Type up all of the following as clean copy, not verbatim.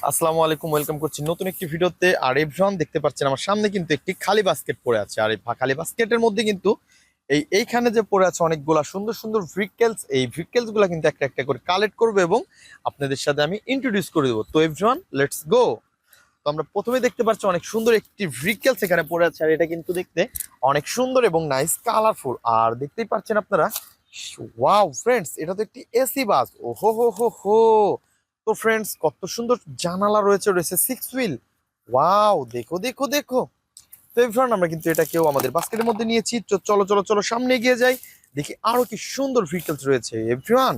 আসসালামু আলাইকুম, ওয়েলকাম করছি নতুন একটি ভিডিওতে। আর এভরিওয়ান দেখতে পাচ্ছেন আমার সামনে কিন্তু একটি খালি বাস্কেট পড়ে আছে। আর এই খালি বাস্কেটের মধ্যে কিন্তু এইখানে যে পড়ে আছে অনেকগুলা সুন্দর সুন্দর ভিকেলস। এই ভিকেলস গুলা কিন্তু একটা একটা করে কালেক্ট করবো এবং আপনাদের সাথে আমি ইন্ট্রোডিউস করে দেবো। তো এভরিওয়ান, লেটস গো। তো আমরা প্রথমে দেখতে পাচ্ছি অনেক সুন্দর একটি ভিকেলস এখানে পড়ে আছে। আর এটা কিন্তু দেখতে অনেক সুন্দর এবং নাইস কালারফুল। আর দেখতেই পাচ্ছেন আপনারা, ওয়াও ফ্রেন্ডস, এটা তো একটি এসি বাস। ওহো হো হো হো। তো ফ্রেন্ডস, কত সুন্দর জানালা রয়েছে, রয়েছে সিক্স হুইল। ওয়াও, দেখো দেখো দেখো। তো এভরিওয়ান, আমরা কিন্তু এটাকেও আমাদের বাস্কেটের মধ্যে নিয়েছি। তো চলো চলো চলো সামনে এগিয়ে যাই, দেখি আরো কি সুন্দর ভেহিকলস রয়েছে। এভরিওয়ান,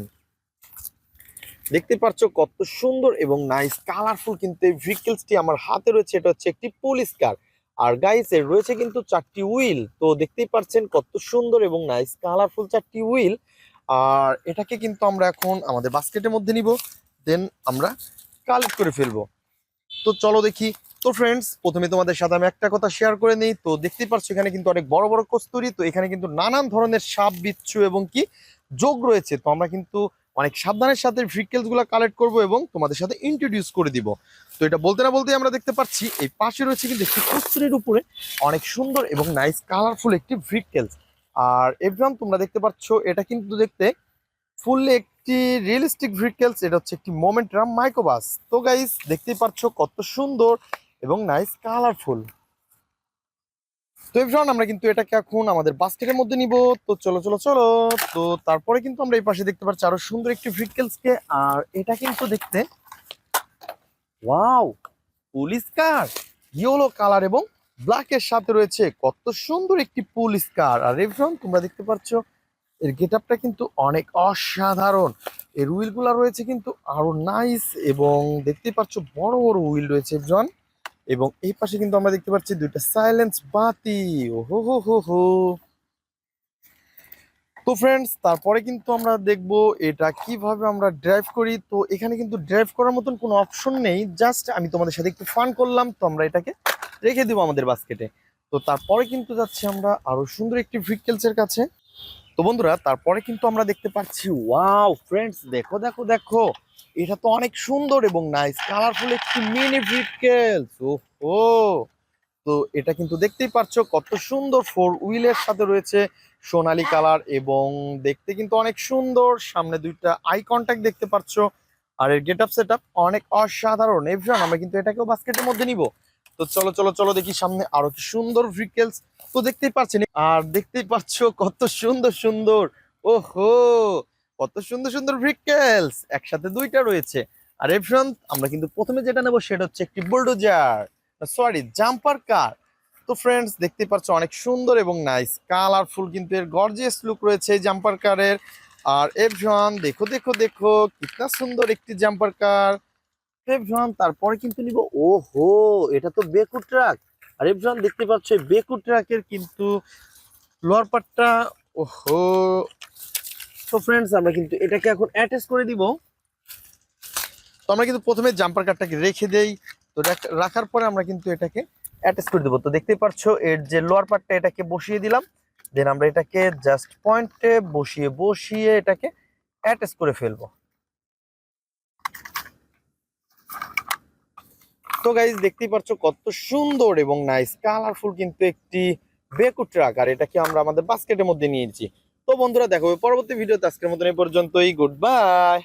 দেখতে পাচ্ছ কত সুন্দর এবং নাইস কালারফুল কিন্তু এই ভেহিকলসটি আমার হাতে রয়েছে। এটা হচ্ছে একটি পুলিশ কার। আর গাইস, এর রয়েছে কিন্তু চারটি হুইল। তো দেখতেই পাচ্ছেন কত সুন্দর এবং নাইস কালারফুল চারটি হুইল। আর এটাকে কিন্তু আমরা এখন আমাদের বাস্কেটের মধ্যে নিব, দেন আমরা কালেক্ট করে ফেলবো। তো চলো দেখি। তো ফ্রেন্ডস, প্রথমে তোমাদের সাথে আমি একটা কথা শেয়ার করে নিই। তো দেখতেই পাচ্ছ এখানে কিন্তু অনেক বড় বড় কস্তুরি। তো এখানে কিন্তু নানান ধরনের সাপ, বিচ্ছু এবং কি যোগ রয়েছে। তো আমরা কিন্তু অনেক সাবধানের সাথে ভিকেলস গুলা কালেক্ট করবো এবং তোমাদের সাথে ইন্ট্রোডিউস করে দিব। তো এটা বলতে না বলতেই আমরা দেখতে পাচ্ছি এই পাশে রয়েছে কিন্তু একটি কস্তুরির উপরে অনেক সুন্দর এবং নাইস কালারফুল একটি ভিকেলস। আর এভরিওয়ান, তোমরা দেখতে পাচ্ছ এটা কিন্তু দেখতে ফুললি একটি রিয়েলিস্টিক ভেহিকলস। এটা হচ্ছে একটি মোমেন্টাম মাইক্রোবাস। তো গাইস, দেখতেই পাচ্ছ কত সুন্দর এবং নাইস কালারফুল। তো এভরিওয়ান, আমরা কিন্তু এটাকে এখন আমাদের বাস্কেটের মধ্যে নিব। তো চলো চলো চলো। তো তারপরে কিন্তু আমরা এই পাশে দেখতে পাচ্ছি আরো সুন্দর একটি ভেহিকলস কে। আর এটা কিন্তু দেখতে, ওয়াও, পুলিশ কার, ইয়েলো কালার এবং ব্ল্যাক এর সাথে রয়েছে। কত সুন্দর একটি পুলিশ কার। আর এভরিওয়ান, তোমরা দেখতে পাচ্ছ এর গেটআপটা কিন্তু অনেক অসাধারণ। এর হুইল গুলা রয়েছে কিন্তু আরো নাইস এবং দেখতেই পাচ্ছ বড় বড় হুইল রয়েছে জন। এবং এই পাশে কিন্তু আমরা দেখতে পাচ্ছি দুইটা সাইলেন্স বাতি। ওহো হো হো হো। তো ফ্রেন্ডস, তারপরে কিন্তু আমরা দেখবো এটা কিভাবে আমরা ড্রাইভ করি। তো এখানে কিন্তু ড্রাইভ করার মতন কোনো অপশন নেই, জাস্ট আমি তোমাদের সাথে একটু ফান করলাম। তো আমরা এটাকে রেখে দিব আমাদের বাস্কেটে। তো তারপরে কিন্তু যাচ্ছি আমরা আরো সুন্দর একটি ভেহিকলস এর কাছে। তো বন্ধুরা, তারপরে কিন্তু আমরা দেখতে পাচ্ছি, ওয়াও ফ্রেন্ডস, দেখো দেখো দেখো, এটা তো অনেক সুন্দর এবং নাইস কালারফুল একটি মিনি ভেহিকলস। ওহো। তো এটা কিন্তু দেখতেই পাচ্ছ কত সুন্দর ফোর হুইলের সাথে রয়েছে সোনালী কালার এবং দেখতে কিন্তু অনেক সুন্দর। সামনে দুইটা আই কন্টাক্ট দেখতে পাচ্ছ। আর এর গেট আপ সেট আপ অনেক অসাধারণ। এভরিওয়ান, আমরা কিন্তু এটাকেও বাস্কেটের মধ্যে নিব। তো চলো চলো চলো দেখি সামনে আরো কি সুন্দর ভেহিকলস। তো দেখতেই পাচ্ছেন, আর দেখতেই পাচ্ছ কত সুন্দর সুন্দর। ওহো, কত সুন্দর সুন্দর ভেহিকলস একসাথে দুইটা রয়েছে। আর এভরিওয়ান, আমরা কিন্তু প্রথমে যেটা নেবো সেটা হচ্ছে একটি বুলডোজার, সরি জাম্পার কার। তো ফ্রেন্ডস, দেখতে পাচ্ছ অনেক সুন্দর এবং নাইস কালারফুল কিন্তু এর গর্জিয়াস লুক রয়েছে এই জাম্পার কারের। আর এভরিওয়ান, দেখো দেখো দেখো, কিতনা সুন্দর একটি জাম্পার কার। এভরিওয়ান, তারপরে কিন্তু নিব, ওহো, এটা তো বেকু ট্রাক। আর এভরিওয়ান, দেখতে পাচ্ছ এই বেকু ট্রাকের কিন্তু লোয়ার পার্টটা, ওহো। তো ফ্রেন্ডস, আমরা কিন্তু এটাকে এখন অ্যাটাচ করে দিব। তো আমরা কিন্তু প্রথমে জাম্পার কারটাকে রেখে দেই। তো রাখার পরে আমরা কিন্তু এটাকে অ্যাটাচ করে দেবো। তো দেখতেই পাচ্ছ এর যে লোয়ার পার্টটা, এটাকে বসিয়ে দিলাম। দেন আমরা এটাকে জাস্ট পয়েন্টে বসিয়ে বসিয়ে এটাকে অ্যাটাচ করে ফেলবো। তো গাইজ, দেখতেই পাচ্ছ কত সুন্দর এবং নাইস কালারফুল কিন্তু একটি বেকু ট্রাক। আর এটাকে আমরা আমাদের বাস্কেটের মধ্যে নিয়েছি। তো বন্ধুরা, দেখা হবে পরবর্তী ভিডিওতে। আজকের মতন এই পর্যন্তই, গুড বাই।